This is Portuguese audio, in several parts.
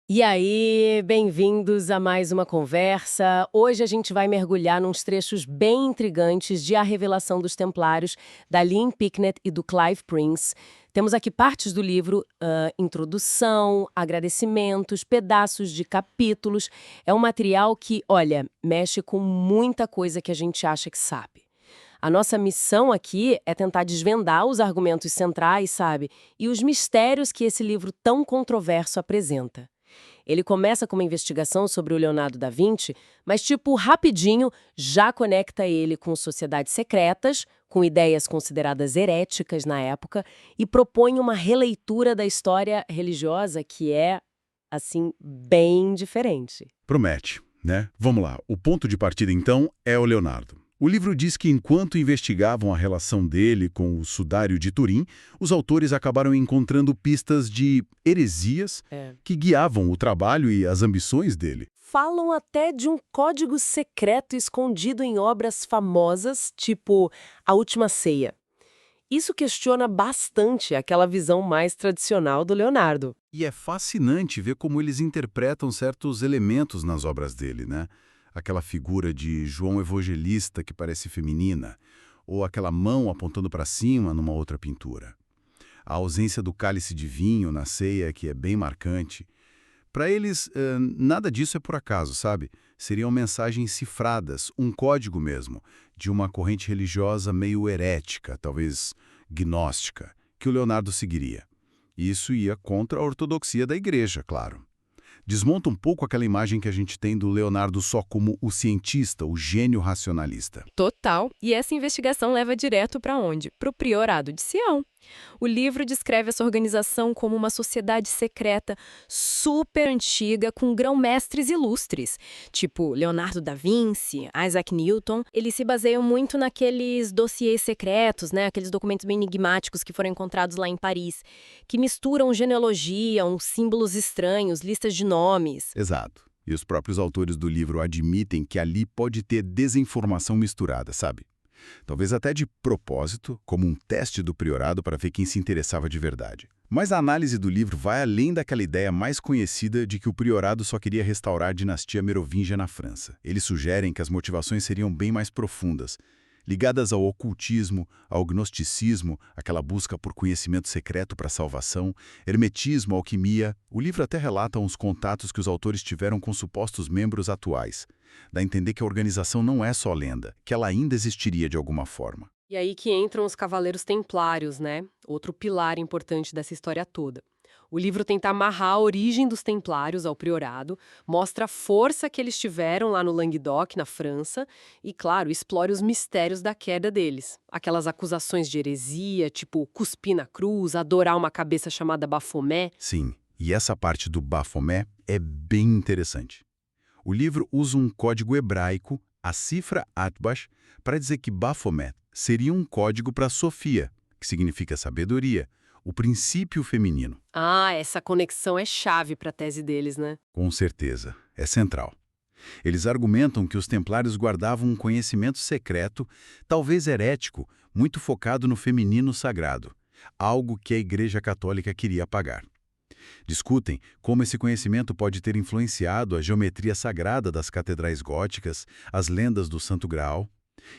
E aí, bem-vindos a mais uma conversa. Hoje a gente vai mergulhar nos trechos bem intrigantes de A Revelação dos Templários, da Lynn Picknett e do Clive Prince. Temos aqui partes do livro, introdução, agradecimentos, pedaços de capítulos. É um material que, olha, mexe com muita coisa que a gente acha que sabe. A nossa missão aqui é tentar desvendar os argumentos centrais, sabe? E os mistérios que esse livro tão controverso apresenta. Ele começa com uma investigação sobre o Leonardo da Vinci, mas, tipo, rapidinho já conecta ele com sociedades secretas, com ideias consideradas heréticas na época, e propõe uma releitura da história religiosa que é, assim, bem diferente. Promete, né? Vamos lá. O ponto de partida, então, é o Leonardo. O livro diz que enquanto investigavam a relação dele com o sudário de Turim, os autores acabaram encontrando pistas de heresias que guiavam o trabalho e as ambições dele. Falam até de um código secreto escondido em obras famosas, tipo A Última Ceia. Isso questiona bastante aquela visão mais tradicional do Leonardo. E é fascinante ver como eles interpretam certos elementos nas obras dele, né? Aquela figura de João Evangelista que parece feminina, ou aquela mão apontando para cima numa outra pintura. A ausência do cálice de vinho na ceia que é bem marcante. Para eles, nada disso é por acaso, sabe? Seriam mensagens cifradas, um código mesmo, de uma corrente religiosa meio herética, talvez gnóstica, que o Leonardo seguiria. Isso ia contra a ortodoxia da igreja, claro. Desmonta um pouco aquela imagem que a gente tem do Leonardo só como o cientista, o gênio racionalista. Total. E essa investigação leva direto para onde? Para o Priorado de Sião. O livro descreve essa organização como uma sociedade secreta super antiga com grão-mestres ilustres, tipo Leonardo da Vinci, Isaac Newton. Eles se baseiam muito naqueles dossiês secretos, né, aqueles documentos bem enigmáticos que foram encontrados lá em Paris, que misturam genealogia, uns símbolos estranhos, listas de nomes. Exato. E os próprios autores do livro admitem que ali pode ter desinformação misturada, sabe? Talvez até de propósito, como um teste do priorado para ver quem se interessava de verdade. Mas a análise do livro vai além daquela ideia mais conhecida de que o priorado só queria restaurar a dinastia merovingia na França. Eles sugerem que as motivações seriam bem mais profundas, ligadas ao ocultismo, ao gnosticismo, aquela busca por conhecimento secreto para a salvação, hermetismo, alquimia. O livro até relata uns contatos que os autores tiveram com supostos membros atuais. Dá a entender que a organização não é só lenda, que ela ainda existiria de alguma forma. E aí que entram os Cavaleiros Templários, né? Outro pilar importante dessa história toda. O livro tenta amarrar a origem dos Templários ao Priorado, mostra a força que eles tiveram lá no Languedoc, na França, e, claro, explora os mistérios da queda deles. Aquelas acusações de heresia, tipo cuspir na cruz, adorar uma cabeça chamada Bafomé. Sim, e essa parte do Bafomé é bem interessante. O livro usa um código hebraico, a cifra Atbash, para dizer que Bafomé seria um código para Sofia, que significa sabedoria, o princípio feminino. Ah, essa conexão é chave para a tese deles, né? Com certeza, é central. Eles argumentam que os templários guardavam um conhecimento secreto, talvez herético, muito focado no feminino sagrado, algo que a Igreja Católica queria apagar. Discutem como esse conhecimento pode ter influenciado a geometria sagrada das catedrais góticas, as lendas do Santo Graal,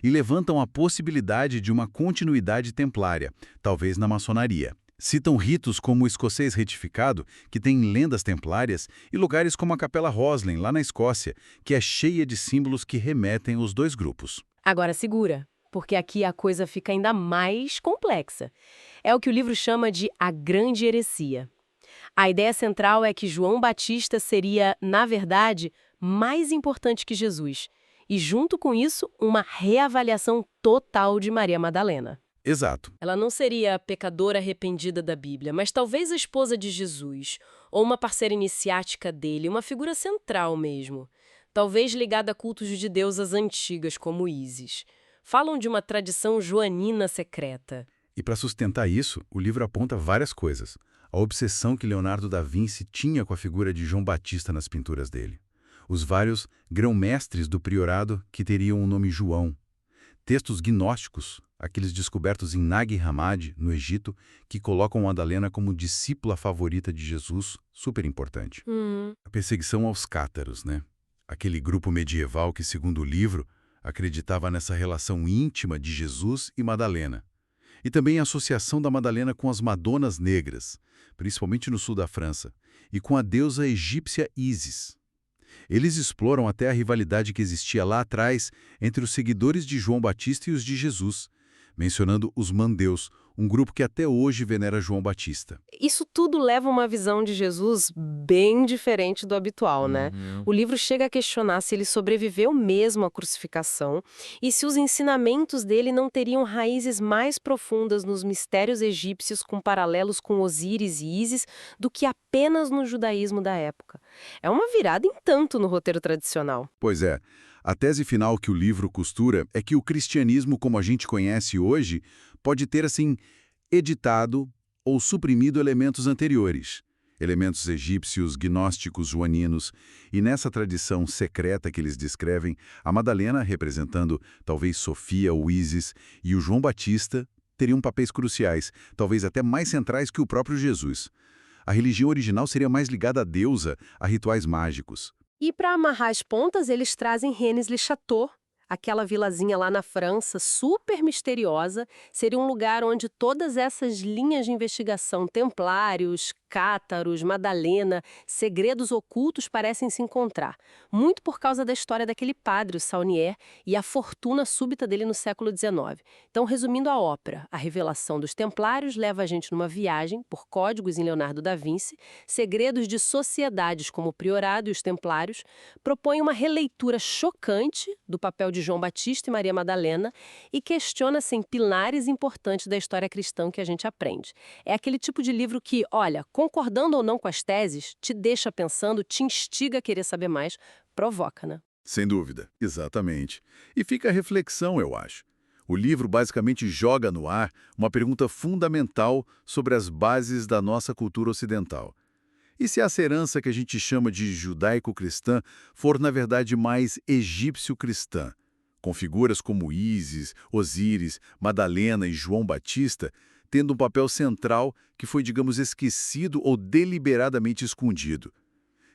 e levantam a possibilidade de uma continuidade templária, talvez na maçonaria. Citam ritos como o escocês retificado, que tem lendas templárias, e lugares como a Capela Roslin, lá na Escócia, que é cheia de símbolos que remetem aos dois grupos. Agora segura, porque aqui a coisa fica ainda mais complexa. É o que o livro chama de a grande heresia. A ideia central é que João Batista seria, na verdade, mais importante que Jesus. E, junto com isso, uma reavaliação total de Maria Madalena. Exato. Ela não seria a pecadora arrependida da Bíblia, mas talvez a esposa de Jesus, ou uma parceira iniciática dele, uma figura central mesmo. Talvez ligada a cultos de deusas antigas, como Ísis. Falam de uma tradição joanina secreta. E para sustentar isso, o livro aponta várias coisas. A obsessão que Leonardo da Vinci tinha com a figura de João Batista nas pinturas dele. Os vários grão-mestres do priorado que teriam o nome João. Textos gnósticos, aqueles descobertos em Nag Hammadi, no Egito, que colocam Madalena como discípula favorita de Jesus, super importante. A perseguição aos cátaros, né? Aquele grupo medieval que, segundo o livro, acreditava nessa relação íntima de Jesus e Madalena. E também a associação da Madalena com as Madonas Negras, principalmente no sul da França, e com a deusa egípcia Ísis. Eles exploram até a rivalidade que existia lá atrás entre os seguidores de João Batista e os de Jesus, mencionando os Mandeus, um grupo que até hoje venera João Batista. Isso tudo leva a uma visão de Jesus bem diferente do habitual, né? O livro chega a questionar se ele sobreviveu mesmo à crucificação e se os ensinamentos dele não teriam raízes mais profundas nos mistérios egípcios com paralelos com Osíris e Ísis do que apenas no judaísmo da época. É uma virada em tanto no roteiro tradicional. Pois é, a tese final que o livro costura é que o cristianismo como a gente conhece hoje pode ter, assim, editado ou suprimido elementos anteriores, elementos egípcios, gnósticos, joaninos, e nessa tradição secreta que eles descrevem, a Madalena, representando talvez Sofia ou Ísis, e o João Batista teriam papéis cruciais, talvez até mais centrais que o próprio Jesus. A religião original seria mais ligada à deusa, a rituais mágicos. E para amarrar as pontas, eles trazem Rennes-le-Château, aquela vilazinha lá na França, super misteriosa, seria um lugar onde todas essas linhas de investigação, templários, cátaros, Madalena, segredos ocultos parecem se encontrar. Muito por causa da história daquele padre, o Saunier, e a fortuna súbita dele no século XIX. Então, resumindo a ópera, a revelação dos templários leva a gente numa viagem por códigos em Leonardo da Vinci, segredos de sociedades como o priorado e os templários, propõe uma releitura chocante do papel de João Batista e Maria Madalena e questiona-se em pilares importantes da história cristã que a gente aprende. É aquele tipo de livro que, olha, concordando ou não com as teses, te deixa pensando, te instiga a querer saber mais, provoca, né? Sem dúvida, exatamente. E fica a reflexão, eu acho. O livro basicamente joga no ar uma pergunta fundamental sobre as bases da nossa cultura ocidental. E se essa herança que a gente chama de judaico-cristã for, na verdade, mais egípcio-cristã, com figuras como Ísis, Osíris, Madalena e João Batista, tendo um papel central que foi, digamos, esquecido ou deliberadamente escondido.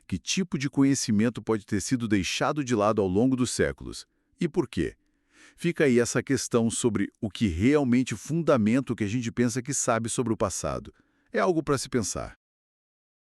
Que tipo de conhecimento pode ter sido deixado de lado ao longo dos séculos? E por quê? Fica aí essa questão sobre o que realmente fundamenta o que a gente pensa que sabe sobre o passado. É algo para se pensar.